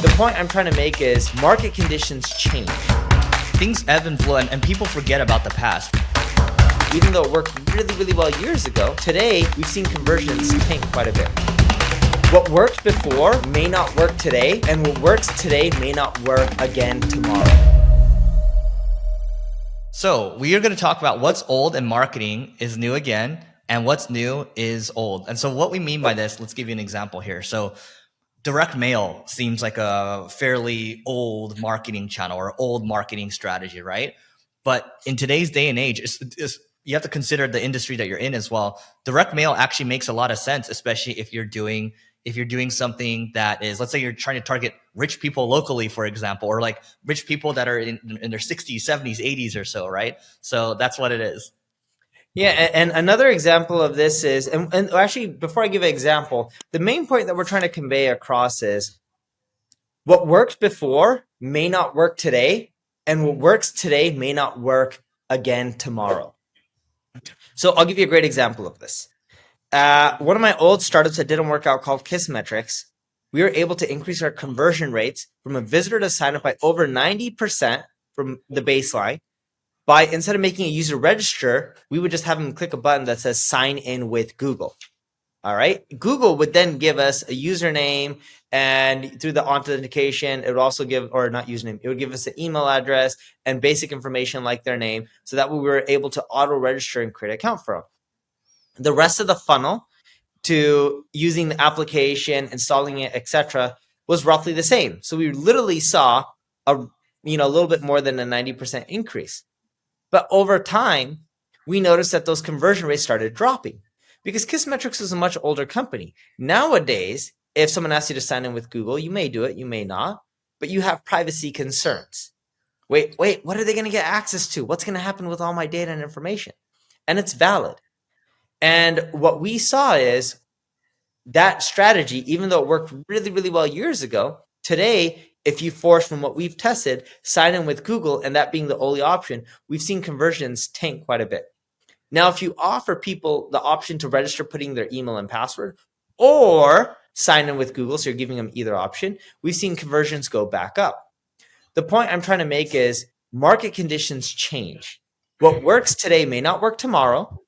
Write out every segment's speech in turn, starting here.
The point I'm trying to make is market conditions change. Things ebb and flow, and people forget about the past. Even though it worked really, really well years ago, today we've seen conversions tank quite a bit. What worked before may not work today, and what works today may not work again tomorrow. So we are going to talk about what's old in marketing is new again, and what's new is old. And so what we mean by this, let's give you an example here. So direct mail seems like a fairly old marketing channel or old marketing strategy, right? But in today's day and age, you have to consider the industry that you're in as well. Direct mail actually makes a lot of sense, especially if you're doing something that is, let's say you're trying to target rich people locally, for example, or like rich people that are in their 60s, 70s, 80s or so, right? So that's what it is. Yeah, and another example of this is, and actually, before I give an example, the main point that we're trying to convey across is what worked before may not work today, and what works today may not work again tomorrow. So I'll give you a great example of this. One of my old startups that didn't work out called Kissmetrics, we were able to increase our conversion rates from a visitor to sign up by over 90% from the baseline. By instead of making a user register, we would just have them click a button that says sign in with Google. All right. Google would then give us a username, and through the authentication, it would also give, or not username, it would give us an email address and basic information like their name. So that we were able to auto register and create an account for them. The rest of the funnel to using the application, installing it, etc., was roughly the same. So we literally saw a little bit more than a 90% increase. But over time, we noticed that those conversion rates started dropping because Kissmetrics was a much older company. Nowadays, if someone asks you to sign in with Google, you may do it, you may not, but you have privacy concerns. Wait, what are they going to get access to? What's going to happen with all my data and information? And it's valid. And what we saw is that strategy, even though it worked really, really well years ago, today, if you force from what we've tested, sign in with Google, and that being the only option, we've seen conversions tank quite a bit. Now, if you offer people the option to register putting their email and password or sign in with Google, so you're giving them either option, we've seen conversions go back up. The point I'm trying to make is market conditions change. What works today may not work tomorrow,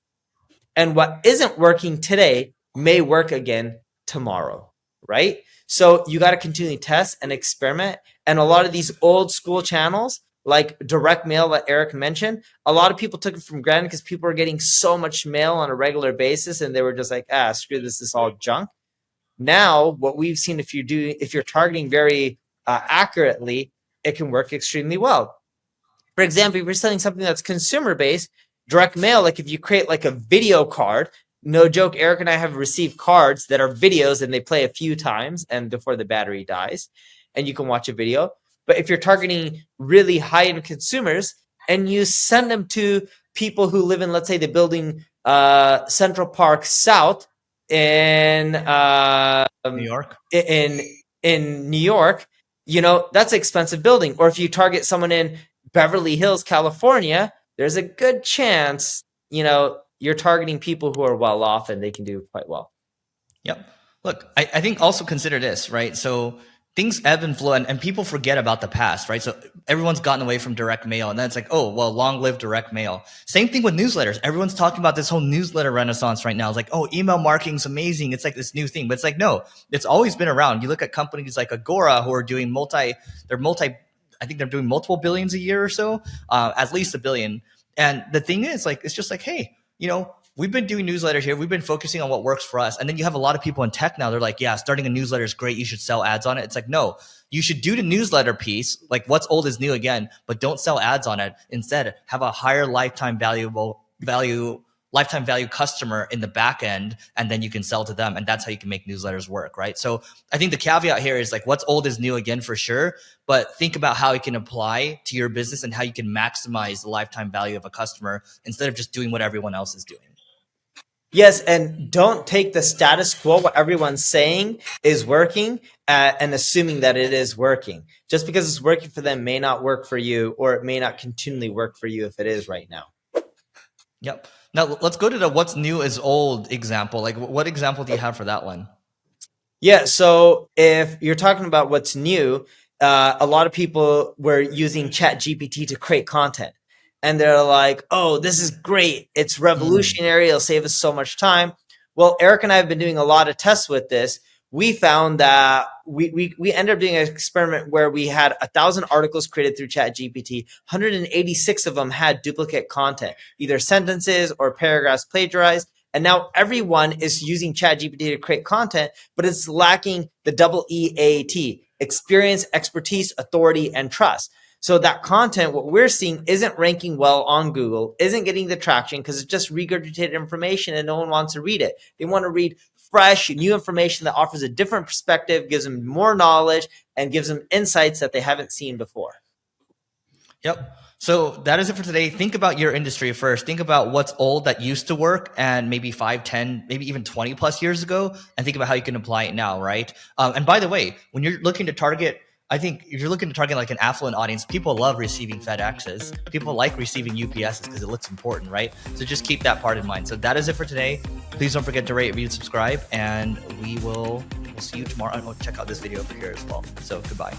and what isn't working today may work again tomorrow, right? So you got to continually test and experiment. And a lot of these old school channels, like direct mail that Eric mentioned, a lot of people took it for granted because people were getting so much mail on a regular basis, and they were just like, screw this is all junk. Now, what we've seen, if you're targeting very accurately, it can work extremely well. For example, if you're selling something that's consumer based, direct mail, like if you create like a video card, no joke, Eric and I have received cards that are videos and they play a few times and before the battery dies, and you can watch a video. But if you're targeting really high-end consumers and you send them to people who live in, let's say, the building Central Park South in New York, in New York, that's an expensive building. Or if you target someone in Beverly Hills, California, there's a good chance, you're targeting people who are well off and they can do quite well. Yep. Look, I think also consider this, right? So things ebb and flow, and people forget about the past, right? So everyone's gotten away from direct mail, and then it's like, oh, well, long live direct mail. Same thing with newsletters. Everyone's talking about this whole newsletter renaissance right now. It's like, oh, email marketing's amazing. It's like this new thing, but it's like, no, it's always been around. You look at companies like Agora who are doing I think they're doing multiple billions a year or so, at least $1 billion. And the thing is, like, it's just like, hey, we've been doing newsletters here. We've been focusing on what works for us. And then you have a lot of people in tech now. They're like, yeah, starting a newsletter is great. You should sell ads on it. It's like, no, you should do the newsletter piece. Like what's old is new again, but don't sell ads on it. Instead, have a higher lifetime value customer in the back end, and then you can sell to them. And that's how you can make newsletters work, right? So I think the caveat here is like what's old is new again for sure, but think about how it can apply to your business and how you can maximize the lifetime value of a customer instead of just doing what everyone else is doing. Yes, and don't take the status quo, what everyone's saying is working, and assuming that it is working. Just because it's working for them may not work for you, or it may not continually work for you if it is right now. Yep. Now let's go to the what's new is old example. Like what example do you have for that one? Yeah, so if you're talking about what's new, a lot of people were using Chat GPT to create content. And they're like, oh, this is great. It's Mm. revolutionary. It'll save us so much time. Well, Eric and I have been doing a lot of tests with this. We found that we ended up doing an experiment where we had 1,000 articles created through Chat GPT. 186 of them had duplicate content, either sentences or paragraphs plagiarized. And now everyone is using Chat GPT to create content, but it's lacking the double EAT: experience, expertise, authority, and trust. So that content, what we're seeing, isn't ranking well on Google, isn't getting the traction because it's just regurgitated information and no one wants to read it. They want to read fresh, new information that offers a different perspective, gives them more knowledge, and gives them insights that they haven't seen before. Yep. So that is it for today. Think about your industry first. Think about what's old that used to work and maybe 5, 10, maybe even 20 plus years ago, and think about how you can apply it now, right? And by the way, when you're looking to target, I think if you're looking to target like an affluent audience, people love receiving FedExes. People like receiving UPSs because it looks important, right? So just keep that part in mind. So that is it for today. Please don't forget to rate, review, subscribe, and we'll see you tomorrow. Oh, check out this video over here as well. So goodbye.